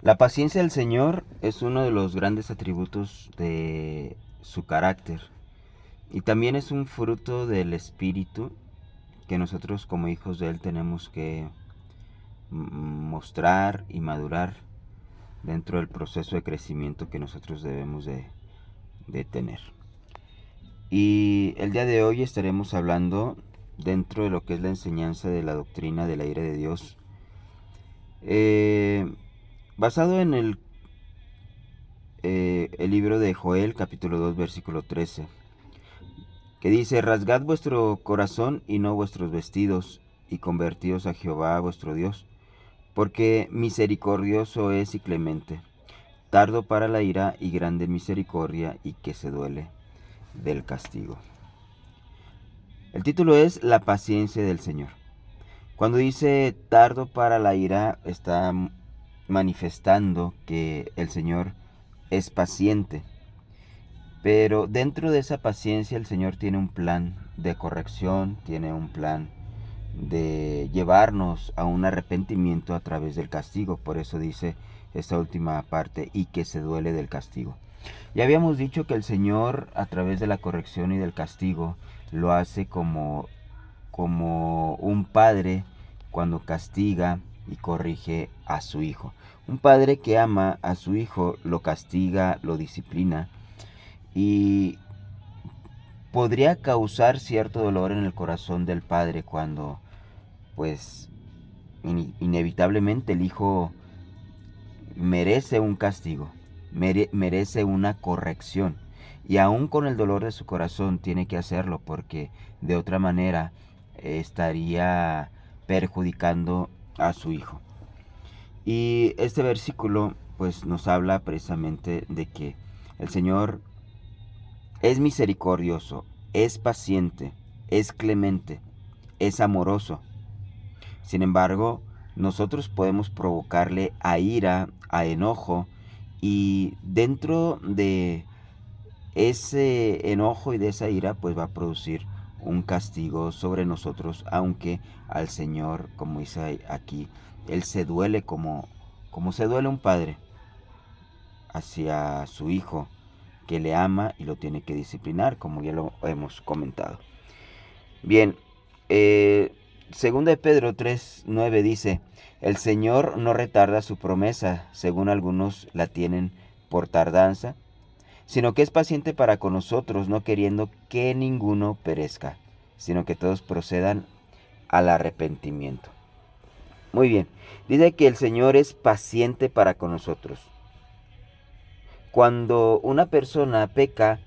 La paciencia del Señor es uno de los grandes atributos de su carácter y también es un fruto del Espíritu que nosotros como hijos de Él tenemos que mostrar y madurar dentro del proceso de crecimiento que nosotros debemos de tener. Y el día de hoy estaremos hablando dentro de lo que es la enseñanza de la doctrina de la ira de Dios, basado en el libro de Joel, capítulo 2, versículo 13, que dice: rasgad vuestro corazón y no vuestros vestidos, y convertíos a Jehová vuestro Dios, porque misericordioso es y clemente, tardo para la ira y grande misericordia, y que se duele del castigo. El título es La paciencia del Señor. Cuando dice tardo para la ira, está manifestando que el Señor es paciente. Pero dentro de esa paciencia el Señor tiene un plan de corrección, tiene un plan de llevarnos a un arrepentimiento a través del castigo. Por eso dice esta última parte, y que se duele del castigo. Ya habíamos dicho que el Señor, a través de la corrección y del castigo, lo hace como un padre cuando castiga y corrige a su hijo. Un padre que ama a su hijo lo castiga, lo disciplina, y podría causar cierto dolor en el corazón del padre cuando, pues, inevitablemente el hijo merece un castigo, merece una corrección. Y aún con el dolor de su corazón tiene que hacerlo, porque de otra manera estaría perjudicando a su hijo. Y este versículo pues nos habla precisamente de que el Señor es misericordioso, es paciente, es clemente, es amoroso. Sin embargo, nosotros podemos provocarle a ira, a enojo, y dentro de ese enojo y de esa ira pues va a producir un castigo sobre nosotros, aunque al Señor, como dice aquí, Él se duele como se duele un padre hacia su hijo, que le ama y lo tiene que disciplinar, como ya lo hemos comentado. Bien, segunda de Pedro 3:9 dice: el Señor no retarda su promesa, según algunos la tienen por tardanza, sino que es paciente para con nosotros, no queriendo que ninguno perezca, sino que todos procedan al arrepentimiento. Muy bien, dice que el Señor es paciente para con nosotros. Cuando una persona peca,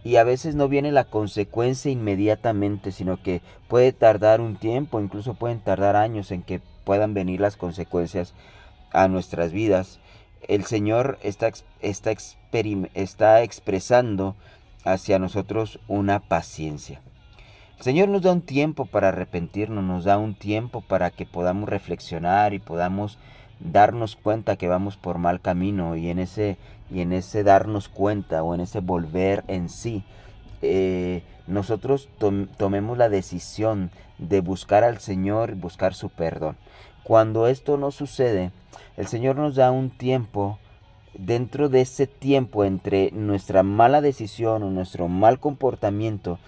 y a veces no viene la consecuencia inmediatamente, sino que puede tardar un tiempo, incluso pueden tardar años en que puedan venir las consecuencias a nuestras vidas, el Señor está expresando hacia nosotros una paciencia. El Señor nos da un tiempo para arrepentirnos, nos da un tiempo para que podamos reflexionar y podamos darnos cuenta que vamos por mal camino, y en ese darnos cuenta, o en ese volver en sí, nosotros tomemos la decisión de buscar al Señor, buscar su perdón. Cuando esto no sucede, el Señor nos da un tiempo. Dentro de ese tiempo entre nuestra mala decisión o nuestro mal comportamiento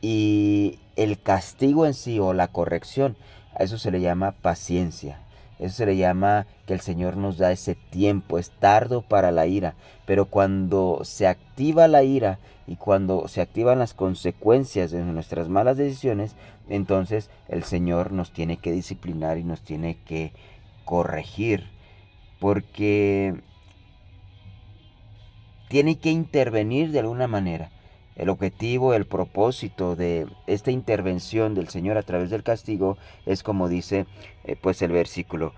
y el castigo en sí, o la corrección, a eso se le llama paciencia. Eso se le llama que el Señor nos da ese tiempo, es tardo para la ira. Pero cuando se activa la ira y cuando se activan las consecuencias de nuestras malas decisiones, entonces el Señor nos tiene que disciplinar y nos tiene que corregir, porque tiene que intervenir de alguna manera. El objetivo, el propósito de esta intervención del Señor a través del castigo es, como dice pues el versículo,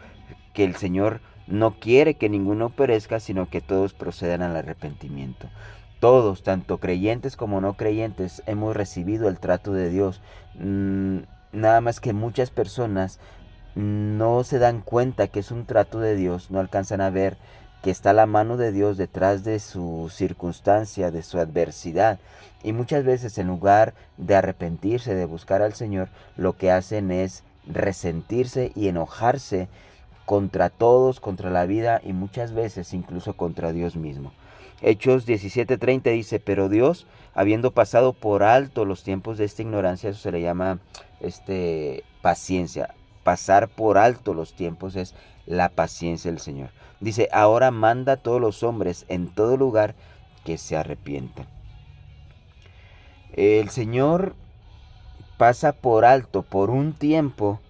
que el Señor no quiere que ninguno perezca, sino que todos procedan al arrepentimiento. Todos, tanto creyentes como no creyentes, hemos recibido el trato de Dios. Nada más que muchas personas no se dan cuenta que es un trato de Dios, no alcanzan a ver que está la mano de Dios detrás de su circunstancia, de su adversidad. Y muchas veces, en lugar de arrepentirse, de buscar al Señor, lo que hacen es resentirse y enojarse contra todos, contra la vida y muchas veces incluso contra Dios mismo. Hechos 17:30 dice, pero Dios, habiendo pasado por alto los tiempos de esta ignorancia, eso se le llama paciencia. Pasar por alto los tiempos es la paciencia del Señor. Dice, ahora manda a todos los hombres en todo lugar que se arrepientan. El Señor pasa por alto por un tiempo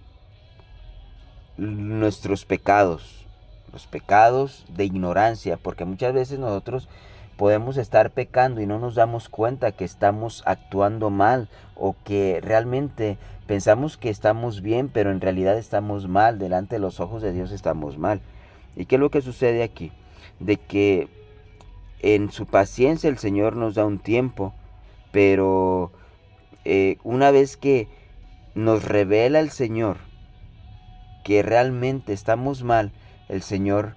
nuestros pecados, los pecados de ignorancia, porque muchas veces nosotros podemos estar pecando y no nos damos cuenta que estamos actuando mal o que realmente pensamos que estamos bien, pero en realidad estamos mal, delante de los ojos de Dios estamos mal. ¿Y qué es lo que sucede aquí? De que en su paciencia el Señor nos da un tiempo, pero una vez que nos revela el Señor que realmente estamos mal, el Señor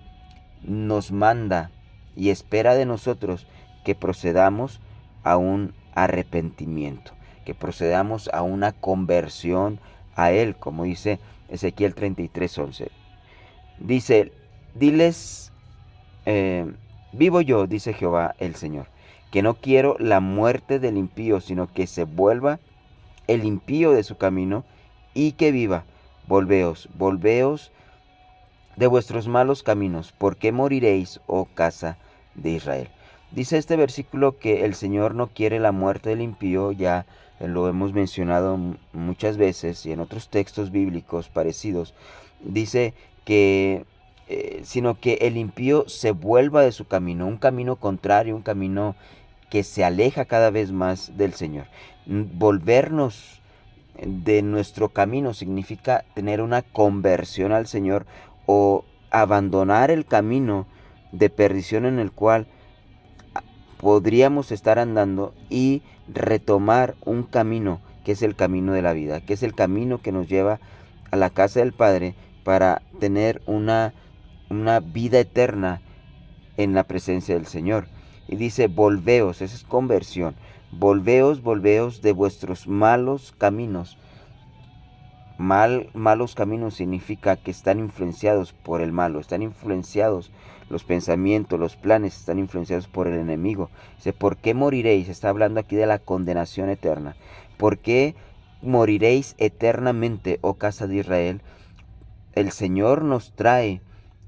nos manda y espera de nosotros que procedamos a un arrepentimiento, que procedamos a una conversión a Él, como dice Ezequiel 33:11. Dice, diles, vivo yo, dice Jehová el Señor, que no quiero la muerte del impío, sino que se vuelva el impío de su camino y que viva. Volveos, volveos de vuestros malos caminos, ¿por qué moriréis, oh casa de Israel? Dice este versículo que el Señor no quiere la muerte del impío, ya lo hemos mencionado muchas veces y en otros textos bíblicos parecidos. Dice que, sino que el impío se vuelva de su camino, un camino contrario, un camino que se aleja cada vez más del Señor. Volvernos de nuestro camino significa tener una conversión al Señor o abandonar el camino de perdición en el cual podríamos estar andando y retomar un camino que es el camino de la vida, que es el camino que nos lleva a la casa del Padre para tener una vida eterna en la presencia del Señor. Y dice, volveos, esa es conversión, volveos, volveos de vuestros malos caminos. Malos caminos significa que están influenciados por el malo, están influenciados los pensamientos, los planes, están influenciados por el enemigo. Dice, ¿por qué moriréis? Está hablando aquí de la condenación eterna. ¿Por qué moriréis eternamente, oh casa de Israel? El Señor nos trae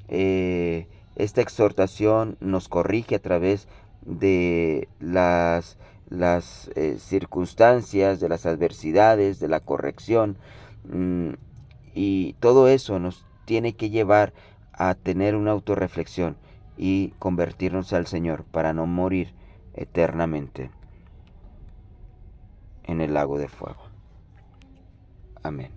esta exhortación, nos corrige a través de las circunstancias, de las adversidades, de la corrección. Y todo eso nos tiene que llevar a tener una autorreflexión y convertirnos al Señor para no morir eternamente en el lago de fuego. Amén.